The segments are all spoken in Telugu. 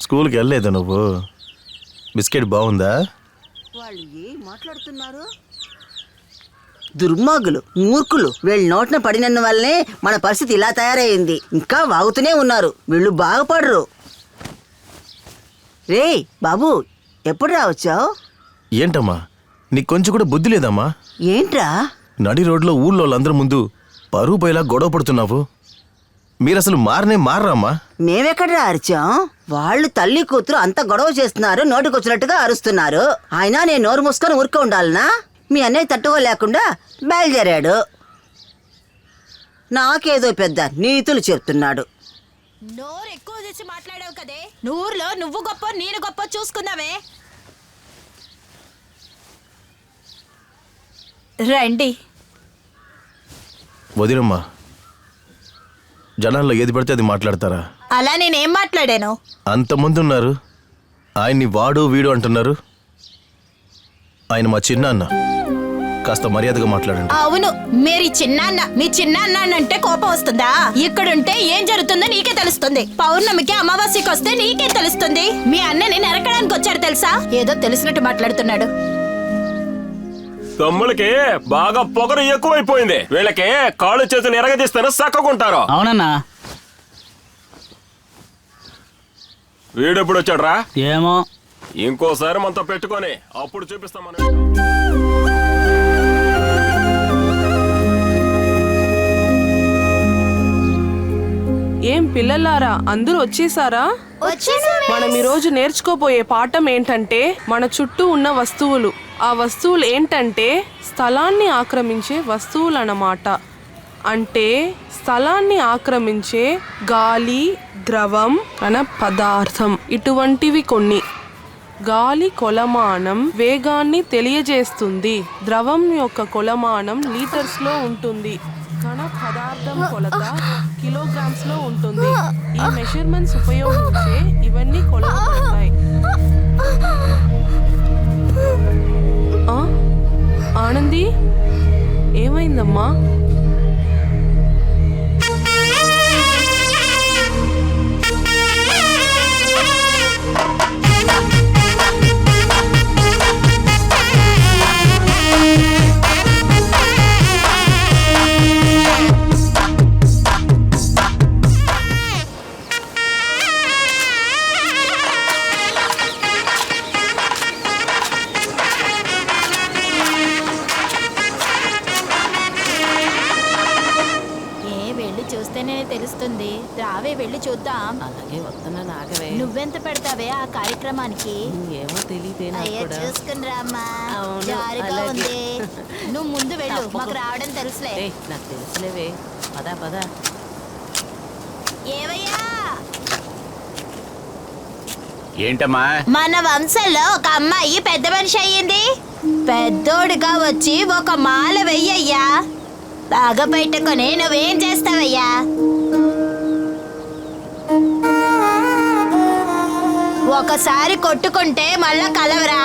స్కూల్కి వెళ్ళలేదు నువ్వు? బిస్కెట్ బాగుందా? వాళ్ళు ఏం మాట్లాడుతున్నారు? దుర్మార్గులు, మూర్ఖులు, వీళ్ళ నోటిన పడినందు వల్లనే మన పరిస్థితి ఇలా తయారైంది. ఇంకా వాగుతూనే ఉన్నారు. వీళ్ళు బాగుపడరు. రే బాబు, ఎప్పుడు రావచ్చావు? ఏంటమ్మా, నీకు కొంచెం కూడా బుద్ధి లేదమ్మా? ఏంట్రా నడి రోడ్లో ఊళ్ళో వాళ్ళందరి ముందు పరువు పోయేలా గొడవ పడుతున్నావు? మీరసలు మారరామ్మా? మేమెక్కడ్రా అరిచాం? వాళ్ళు తల్లి కూతురు అంత గొడవ చేస్తున్నారు, నోటికొచ్చినట్టుగా అరుస్తున్నారు. అయినా నేను నోరు మూసుకొని ఊరుకో ఉండాలనా? మీ అన్నయ్య తట్టుకోలేకుండా బయలుదేరాడు. నాకేదో పెద్ద నీతులు చెప్తున్నాడు. నోరు ఎక్కువ చేసి మాట్లాడావు కదే. నూరులో నువ్వు గొప్ప నేను గొప్ప చూసుకుందామే. రండి. వదినమ్మా, జనాల్లో ఏది పడితే అది మాట్లాడతారా? అలా నేనేం మాట్లాడాను? అంతమంది ఉన్నారు, ఆయన్ని వాడు వీడు అంటున్నారు. ఆయన మా చిన్నాన్న, కాస్త మర్యాదగా మాట్లాడండి. అవును, మీరు చిన్నాన్న. మీ చిన్నాన్న అంటే కోపం వస్తుందా? ఇక్కడుంటే ఏం జరుగుతుందో నీకే తెలుస్తుంది. పౌర్ణమికి అమావాస్యకి వస్తే నీకే తెలుస్తుంది. మీ అన్నని నరకడానికి వచ్చారు తెలుసా? ఏదో తెలిసినట్టు మాట్లాడుతున్నాడు. తమ్ములకి బాగా పొగరు ఎక్కువైపోయింది. వీళ్ళకి కాళ్ళు చేతులు ఎరగదీస్తాను చక్కకుంటారు. అవునన్నా. వీడెప్పుడు వచ్చాడ్రా? ఏమో. ఇంకోసారి మనతో పెట్టుకొని అప్పుడు చూపిస్తాం మనం. ఏం పిల్లలారా, అందరూ వచ్చేసారా? మనం ఈరోజు నేర్చుకోబోయే పాఠం ఏంటంటే మన చుట్టూ ఉన్న వస్తువులు. ఆ వస్తువులు ఏంటంటే స్థలాన్ని ఆక్రమించే వస్తువులు అన్నమాట. అంటే స్థలాన్ని ఆక్రమించే గాలి, ద్రవం అన పదార్థం, ఇటువంటివి కొన్ని. గాలి కొలమానం వేగాన్ని తెలియజేస్తుంది. ద్రవం యొక్క కొలమానం లీటర్స్లో ఉంటుంది. కణ పదార్థం కొలత కిలోగ్రామ్స్ లో ఉంటుంది. ఈ మెజర్మెంట్స్ ఉపయోగించే ఇవన్నీ కొలవబడతాయి. ఆనంది, ఏమైందమ్మా? తెలుస్తుంది. రావే, వెళ్ళి చూద్దాం. అలాగే వస్తున్నా, నాగవే. నువ్వెంత పెడతావే ఆ కార్యక్రమానికి? ఏమో తెలియదే. చూసుకుని రామ్మా, జారుగా ఉంది. నువ్వు ముందు వెళ్ళు, మాకు రావడం తెలుసులే. నాకు తెలుసులేవే. పదా పదా. ఏవయ్యా? ఏంటమ్మా? మన వంశంలో ఒక అమ్మాయి పెద్ద మనిషి అయ్యింది. పెద్దోడుగా వచ్చి ఒక మాల వెయ్యయ్యా. బాగా పెట్టుకుని నువ్వేం చేస్తావయ్యా? ఒకసారి కొట్టుకుంటే మళ్ళా కలవరా?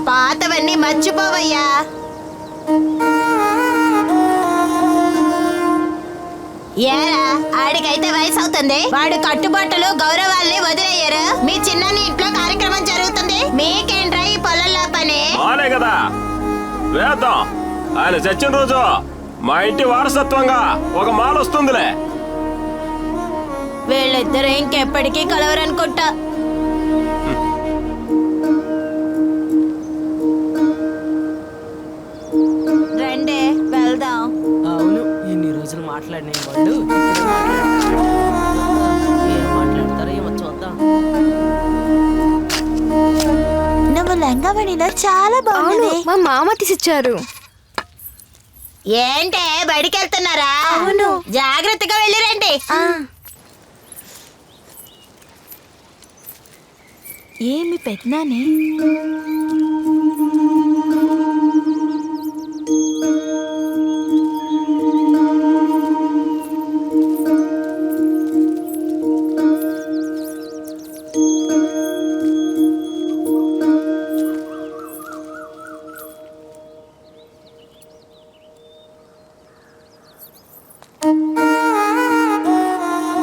పాతవన్నీ మర్చిపోవయ్యా. ఏరా, ఆడికైతే వయసు అవుతుంది. వాడు కట్టుబాటులు గౌరవాల్ని వదిలేయరు. మీ చిన్నని ఇంట్లో కార్యక్రమం జరుగుతుంది, మీకేంట్రా ఈ పొలంలో పని? కదా వేద్దాం. ఆయన చచ్చిన రోజు మా ఇంటి వారసత్వంగా ఒక మాల వస్తుందిలే. వీళ్ళిద్దరూ ఇంకెప్పటికీ కలవరనుకుంటా. రండే వెళ్దాం. అవును, ఎన్ని రోజులు మాట్లాడిన వాళ్ళు ఏం మాట్లాడతారో ఏమో చూద్దాం. నువ్వు లంగావణిలో చాలా బాగుంది. మా మామ తీసిచ్చారు. ఏంటే బడికి వెళ్తున్నారా? అవును. జాగ్రత్తగా వెళ్ళిరండి. ఏమి పెద్దనానే?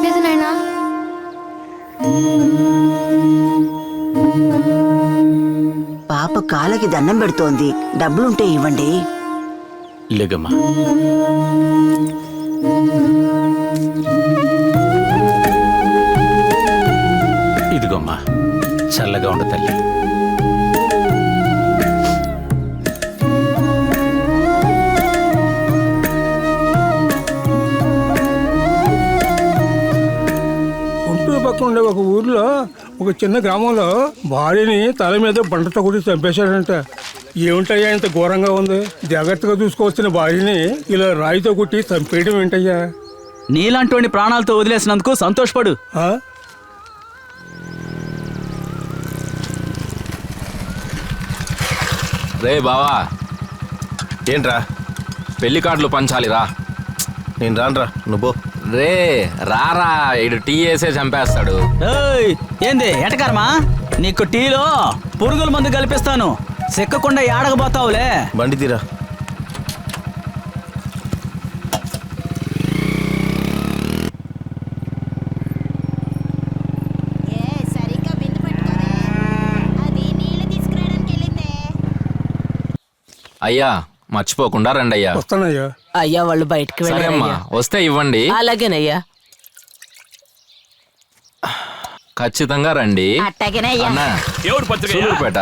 పెదనాయనా కాళ్ళకి దండం పెడుతోంది. డబ్బులుంటే ఇవ్వండి. లేగమ్మా. ఇదిగోమ్మా, చల్లగా ఉండు తల్లి. గుంటూరు పక్కన ఉండే ఒక ఊర్లో ఒక చిన్న గ్రామంలో భార్యని తల మీద బండతో కొట్టి చంపేశాడంట. ఏమిటయ్యా ఇంత ఘోరంగా ఉంది? జాగ్రత్తగా చూసుకోవచ్చిన భార్యని ఇలా రాయితో కొట్టి చంపేయడం ఏంటయ్యా? నీలాంటి ప్రాణాలతో వదిలేసినందుకు సంతోషపడు. ఆ? రే బావా, ఏంట్రా? పెళ్లి కార్డులు పంచాలిరా. నేను రానురా, నువ్వు రే రారా, ఇడు టీ వేసే చంపేస్తాడు. ఏయ్, ఏంది ఎటకారమా? నీకు టీలో పురుగుల మందు కల్పిస్తాను, సిక్కకుండా ఏడకపోతావులే. బండి తీరా. అయ్యా మర్చిపోకుండా రండి అయ్యా. వస్తానయ్యా. అయ్యా వాళ్ళు బయటికి సరే అమ్మా, వెళ్ళారయ్యా. వస్తే ఇవ్వండి. అలాగేనయ్యా. ఖచ్చితంగా రండి. అట్టగనయ్యా. అన్నా, ఎవరు పత్రిక? సూలూరుపేట.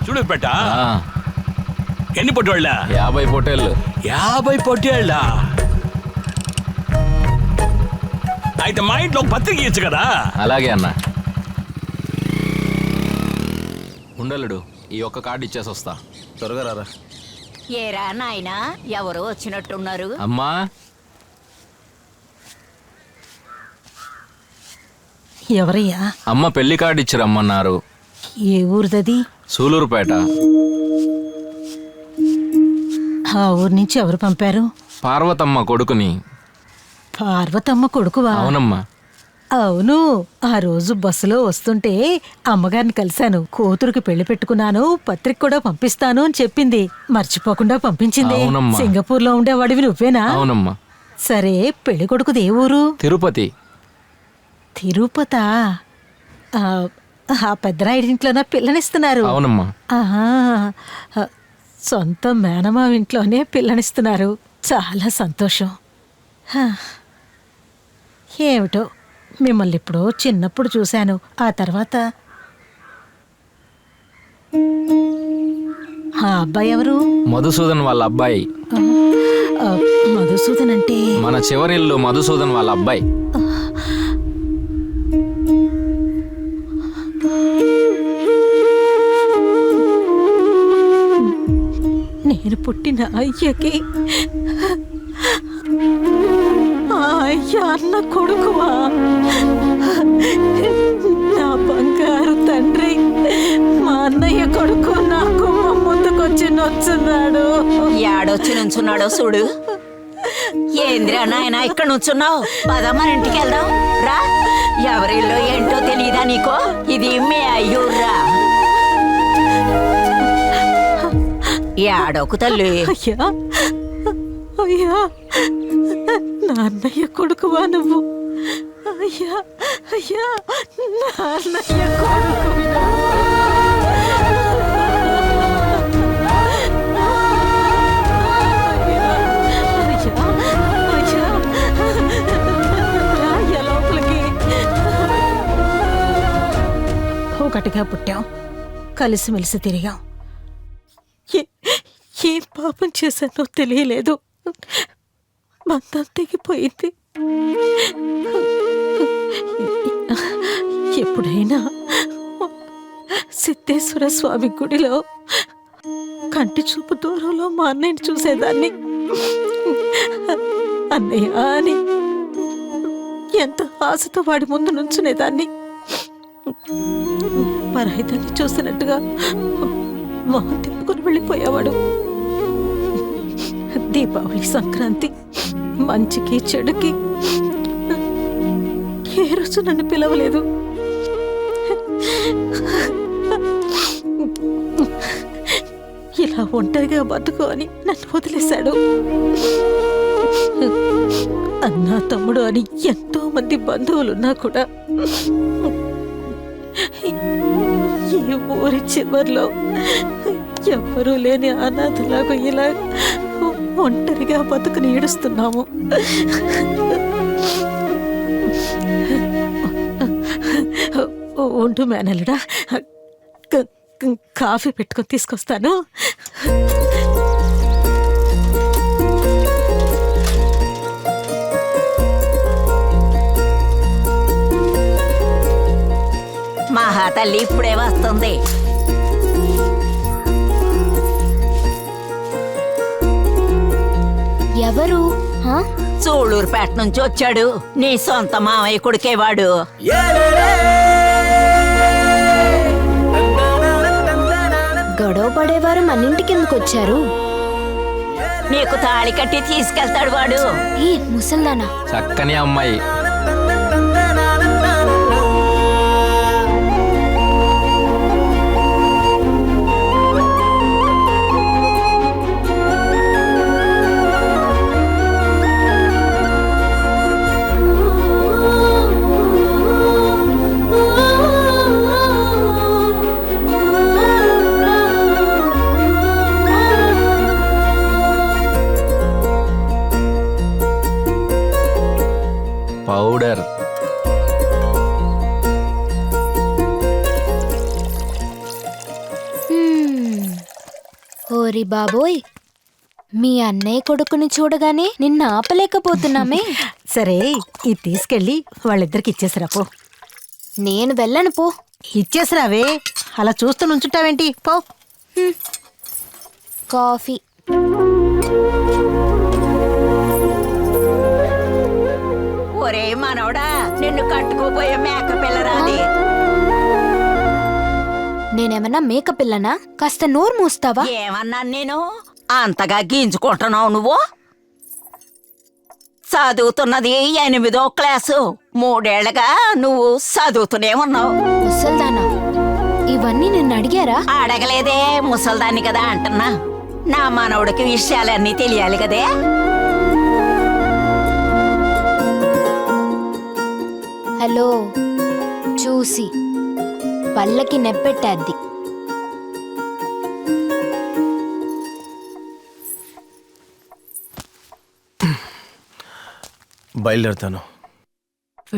చూడుపేట. ఆ, ఎన్ని పొట్టోళ్ళ? 50 పొట్టేళ్ళు. 50 పొట్టేళ్ళ. అయితే మా ఇంట్లో ఒక పత్రిక ఇచ్చు కదా. అలాగే అన్న. ఉండలుడు, ఈ ఒక్క కార్డు ఇచ్చేసి వస్తా. త్వరగా రారా. ఏరా నాయనా, ఎవరు వచ్చినట్టున్నారు? అమ్మా, ఎవరయ్యా? అమ్మ పెళ్లి కార్డు ఇచ్చి రమ్మన్నారు. ఏ ఊరిదది? సూలూరుపేట. ఆ ఊరు నుంచి ఎవరు పంపారు? పార్వతమ్మ కొడుకుని. పార్వతమ్మ కొడుకువా? అవునమ్మా. అవును, ఆ రోజు బస్సులో వస్తుంటే అమ్మగారిని కలిశాను. కూతురికి పెళ్లి పెట్టుకున్నాను, పత్రిక కూడా పంపిస్తాను అని చెప్పింది. మర్చిపోకుండా పంపించింది. అవునమ్మా. సింగపూర్ లో ఉండేవాడివి నువ్వేనా? అవునమ్మా. సరే, పెళ్లి కొడుకుది ఏ ఊరు? తిరుపతి. తిరుపతా? ఆ పెద్దరాయింట్లోనా పిల్లనిస్తున్నారు? అవునమ్మా. ఆహా, సొంత మేనమావ ఇంట్లోనే పిల్లనిస్తున్నారు. చాలా సంతోషం. హా. ఏమిటో, మిమ్మల్ని ఇప్పుడు చిన్నప్పుడు చూశాను. ఆ తర్వాత ఆ అబ్బాయి ఎవరు? మధుసూదన్ వాళ్ళ అబ్బాయి. ఆ, మధుసూదన్ అంటే? మన చివరిల్లు మధుసూదన్ వాళ్ళ అబ్బాయి. నేను పుట్టిన అయ్యకి ఆ అయ్య అన్న కొడుకువా? నా బంగారు తండ్రి, మా అన్నయ్య కొడుకు నాకు ముందుకొచ్చి నొచ్చున్నాడు. యాడొచ్చి నుంచున్నాడో చూడు. ఏంద్రా నాయన ఇక్కడ నుంచున్నావు? పద మన ఇంటికి వెళ్దాం రా. ఎవరిల్లో ఏంటో తెలియదా నీకో? ఇది మీ అయ్యూర్రా. యాడోకు తల్లి. అయ్యా, అయ్యా, నా అన్నయ్య కొడుకువా నువ్వు? అయ్యా, అయ్యా, నా అన్నయ్య కొడుకు. ఒకటిగా పుట్టాం, కలిసిమెలిసి తిరిగాం. ఏం పాపం చేశానో తెలియలేదు. బంధం తెగిపోయింది. ఎప్పుడైనా సిద్ధేశ్వర స్వామి గుడిలో కంటి చూపు దూరంలో మా అన్నయ్యని చూసేదాన్ని. అన్నయ్య అని ఎంత ఆశతో వాడి ముందు నుంచునేదాన్ని. పరాయిదాన్ని చూసినట్టుగా మొహం తిప్పుకొని వెళ్ళిపోయేవాడు. దీపావళి, సంక్రాంతి, మంచికి చెడుకి ఏ రోజు నన్ను పిలవలేదు. ఇలా ఒంటరిగా బతుకు అని నన్ను వదిలేశాడు. అన్నా తమ్ముడు అని ఎంతో మంది బంధువులున్నా కూడా ఈ ఊరి చివర్లో ఎవ్వరూ లేని అనాథలాగా ఇలా ఒంటరిగా బతుకుని ఏడుస్తున్నాము. ఉండు మేనలుడా, కాఫీ పెట్టుకొని తీసుకొస్తాను. మహాతల్లి ఇప్పుడే వస్తుంది. ఎవరు? సూళ్ళూరుపేట నుంచి వచ్చాడు. నీ సొంత మామయ్య కొడుకేవాడు. గొడవ పడేవారు మన ఇంటికి ఎందుకు వచ్చారు? నీకు తాళి కట్టి తీసుకెళ్తాడు వాడు. ఈ ముసల్దానా? చక్కని అమ్మాయి. పౌడర్. ఓరి బాబోయ్, మీ అన్నయ్య కొడుకుని చూడగానే నిన్న ఆపలేకపోతున్నామే. సరే, ఇది తీసుకెళ్ళి వాళ్ళిద్దరికి ఇచ్చేసిరా పో. నేను వెళ్ళను పో. ఇచ్చేసిరావే, అలా చూస్తూ నుంచుంటావేంటి? పో. కాఫీ. ఒరే మనవడా, నిన్ను కట్టుకోపోయే మేక పిల్లరాది. నేనేమన్నా మేక పిల్లనా? కాస్త నోరు మూస్తావా? ఏమన్నాను నేను? అంతగా గింజుకుంటున్నావు నువ్వు? చదువుతున్నది 8వ క్లాసు. 3 ఏళ్లగా నువ్వు చదువుతూనే ఉన్నావు. ముసల్దానా, ఇవన్నీ నిన్ను అడిగారా? అడగలేదే, ముసల్దాన్ని కదా అంటున్నా. నా మనవడికి విషయాలన్నీ తెలియాలి కదే. హలో, చూసి పళ్ళకి నెప్పెట్టాద్ది. బయలుదేరుతాను.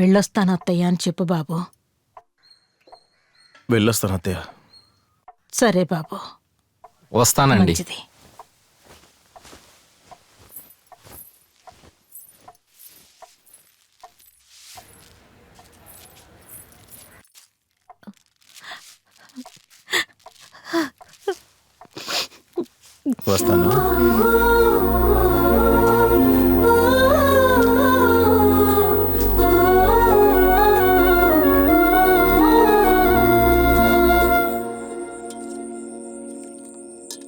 వెళ్ళొస్తాను అత్తయ్య అని చెప్పు బాబు. వెళ్ళొస్తాను అత్తయ్య. సరే బాబు, వస్తానండి. మంచిది. వస్తాను.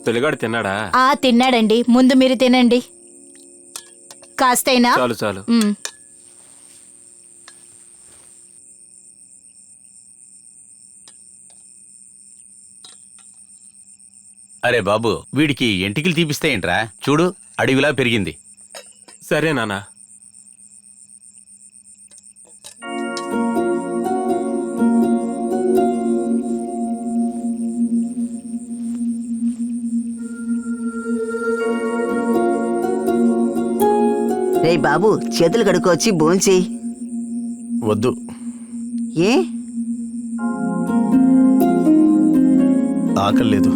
తొలిగాడు తిన్నాడా? తిన్నాడండి. ముందు మీరు తినండి. కాస్తైనా. చాలు చాలు. అరే బాబు, వీడికి ఎంటికలు తీపిస్తే ఏంట్రా? చూడు, అడవిలా పెరిగింది. సరే నాన్న. రే బాబు, చేతులు కడుక్కొచ్చి భోంచేయి. వద్దు. ఏ? ఆకలి లేదు.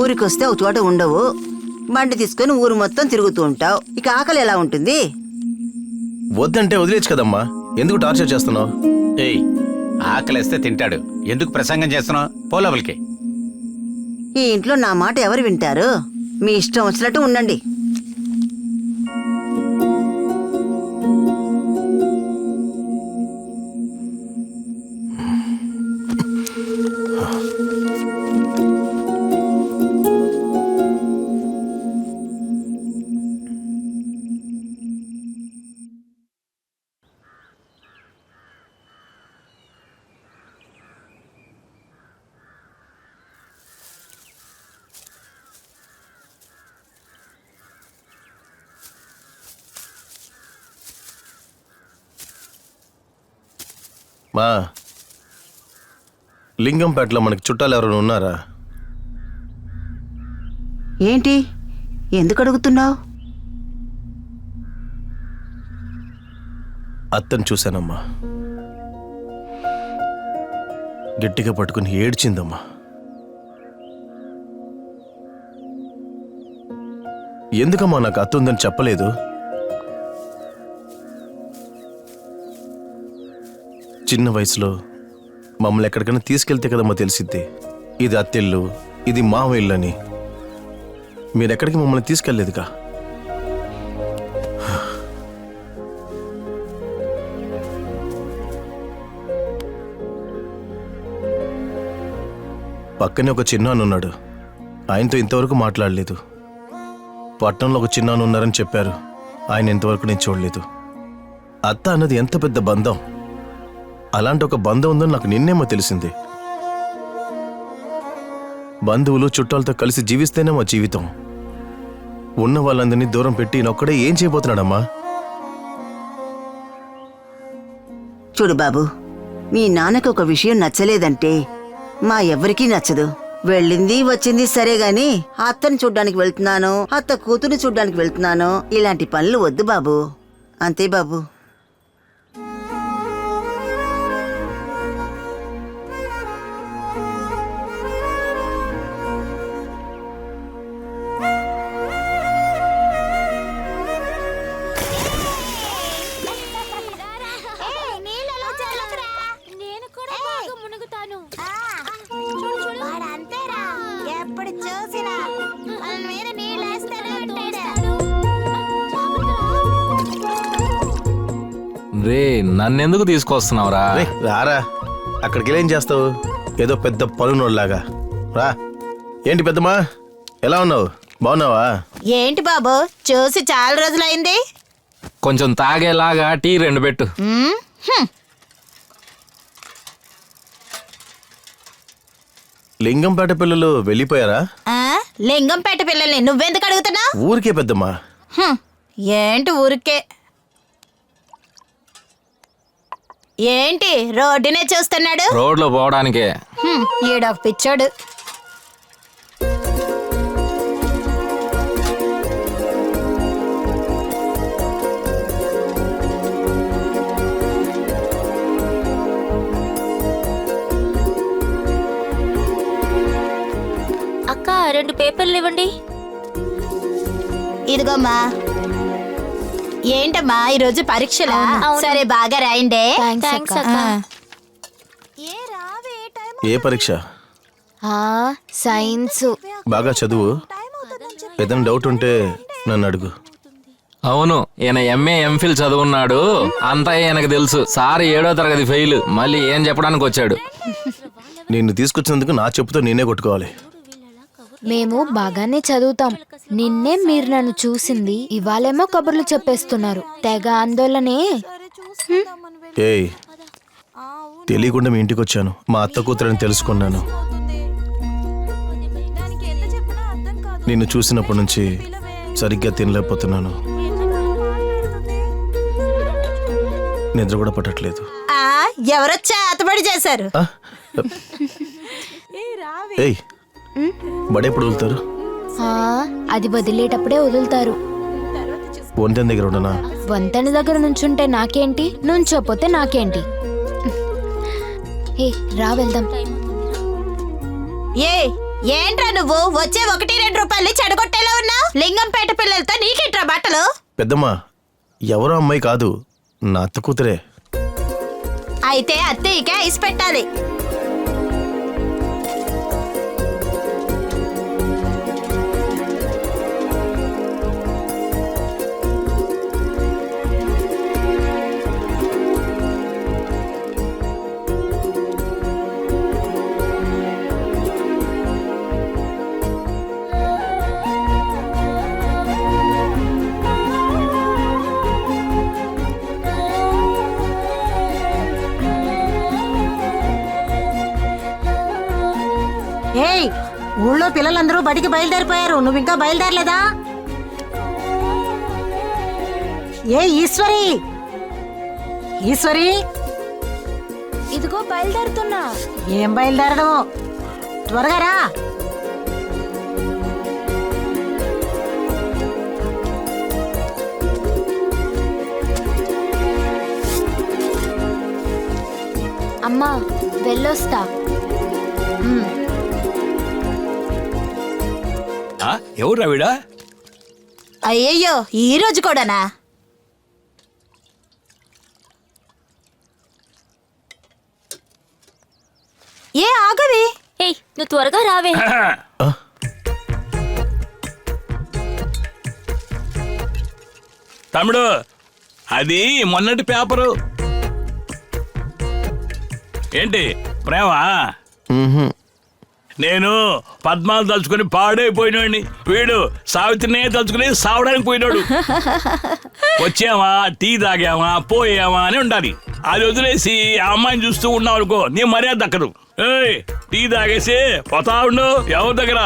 ఊరికొస్తే ఒక చోట ఉండవు. బండి తీసుకొని ఊరు మొత్తం తిరుగుతూ ఉంటావు. ఇక ఆకలి ఎలా ఉంటుంది? వద్దంటే వదిలేచ్చు కదమ్మా. ఎందుకు టార్చర్ చేస్తున్నావు? ఏయ్, ఆకలేస్తే తింటాడు. ఎందుకు ప్రసంగం చేస్తున్నావు? పోలవలికి. ఈ ఇంట్లో నా మాట ఎవరు వింటారు? మీ ఇష్టం వచ్చినట్టు ఉండండి. మా లింగంపేటలో మనకి చుట్టాలు ఎవరైనా ఉన్నారా? ఏంటి ఎందుకు అడుగుతున్నావు? అత్తను చూశానమ్మా, గట్టిగా పట్టుకుని ఏడ్చిందమ్మా. ఎందుకమ్మా నాకు అత్త ఉందని చెప్పలేదు? చిన్న వయసులో మమ్మల్ని ఎక్కడికైనా తీసుకెళ్తే కదమ్మా తెలిసిద్ది ఇది అత్తిల్లు, ఇది మామ ఇల్లు అని. మీరెక్కడికి మమ్మల్ని తీసుకెళ్లేదుగా. పక్కనే ఒక చిన్నాన్న ఉన్నాడు, ఆయనతో ఇంతవరకు మాట్లాడలేదు. పట్టణంలో ఒక చిన్నాన్న ఉన్నారని చెప్పారు, ఆయన ఇంతవరకు నేను చూడలేదు. అత్త అన్నది ఎంత పెద్ద బంధం, అలాంటి ఒక బంధం ఉందని నాకు నిన్నేమో తెలిసింది. బంధువులు చుట్టాలతో కలిసి జీవిస్తేనే మా జీవితం. ఉన్న వాళ్ళందరినీ దూరం పెట్టి ఈయనొక్కడే ఏం చేయబోతున్నాడమ్మా? చూడు బాబు, మీ నాన్నకు ఒక విషయం నచ్చలేదంటే మా ఎవరికీ నచ్చదు. వెళ్ళింది వచ్చింది సరే గాని అత్తని చూడ్డానికి వెళ్తున్నాను, అత్త కూతురు చూడ్డానికి వెళ్తున్నాను, ఇలాంటి పనులు వద్దు బాబు. అంతే బాబు. రే నన్నెందుకు తీసుకొస్తున్నావురా? రే రారా, అక్కడికి వెళ్ళి ఏం చేస్తావు? ఏదో పెద్ద పలునోళ్ళలాగా రా. ఏంటి పెద్దమ్మా, ఎలా ఉన్నావు? బాగున్నావా? ఏంటి బాబు చూసి చాలా రోజులైంది. కొంచెం తాగేలాగా టీ 2 పెట్టు. లింగంపేట పిల్లలు వెళ్ళిపోయారా? లింగంపేట పిల్లల్ని నువ్వెందుకు అడుగుతున్నా? ఊరికే పెద్దమ్మా. ఏంటి ఊరికే? ఏంటి రోడ్డునే చూస్తున్నాడు? రోడ్లో పోవడానికే. ఈడొక పిచ్చాడు. అక్క 2 పేపర్లు ఇవ్వండి. ఇదిగోమ్మా. ఏంటమ్మా ఈరోజు పరీక్షలా? సరే బాగా రాయండి. థాంక్స్ అక్క. ఏ పరీక్ష? సైన్స్. బాగా చదువు, ఏదైనా డౌట్ ఉంటే నన్ను అడుగు. అవును, ఈయన MA MPhil చదువున్నాడు, అంతా ఈయనకు తెలుసు. సార్ 7వ తరగతి ఫెయిల్, మళ్ళీ ఏం చెప్పడానికి వచ్చాడు? నిన్ను తీసుకొచ్చినందుకు నా చెప్పుతో నేనే కొట్టుకోవాలి. మేము బాగానే చదువుతాం. నిన్నే మీరు నన్ను చూసింది, ఇవాళేమో కబుర్లు చెప్పేస్తున్నారు. తెగ ఆందోళనే. ఏయ్, తెలియకుండా మీ ఇంటికి వచ్చాను. మా అత్త కూతురని తెలుసుకున్నాను. నిన్ను చూసినప్పటి నుంచి సరిగ్గా తినలేకపోతున్నాను, నిద్ర కూడా పట్టట్లేదు. ఎవరొచ్చా అతబడి చేశారు? ఏయ్, బడెప్పుడు వదులుతారు? అది వదిలేటప్పుడే వదులుతారు. వంతెన దగ్గర ఉండనా? వంతెన దగ్గర నుంచుంటే నాకేంటి, నుంచోపోతే నాకేంటి. రా వెళ్దాం. ఏంట్రా నువ్వు వచ్చే 1-2 రూపాయలు చెడగొట్టేలా ఉన్నావు? లింగంపేట పిల్లలతో నీకేంట్రా బట్టలు? పెద్దమ్మా, ఎవరో అమ్మాయి కాదు, నా అత్త కూతురే. అయితే అత్తయ్యకే ఐస్ పెట్టాలి. ఏయ్, ఊళ్ళో పిల్లలందరూ బడికి బయలుదేరిపోయారు, నువ్వు ఇంకా బయలుదేరలేదా? ఏ ఈశ్వరి, ఈశ్వరి, ఇదిగో బయలుదేరుతున్నా. ఏం బయలుదేరడం? త్వరగా రా. అమ్మా వెళ్ళొస్తా. ఎవరు ఆవిడ? అయ్యయ్యో ఈ రోజు కూడానా? ఏ ఆగవి. ఏయ్ నువ్వు త్వరగా రావే. తమ్ముడు, అది మొన్నటి పేపరు. ఏంటి ప్రేమ? నేను పద్మాలు తలుచుకుని పాడైపోయినోడిని, వీడు సావిత్రినే తలుచుకుని సావడానికి పోయినాడు. వచ్చామా, టీ తాగామా, పోయామా అని ఉండాలి. అది వదిలేసి ఆ అమ్మాయిని చూస్తూ ఉన్నావు అనుకో, నీ మర్యాద దక్కదు. ఏయ్, టీ తాగేసి పోతా ఉండు ఎవరి దగ్గర.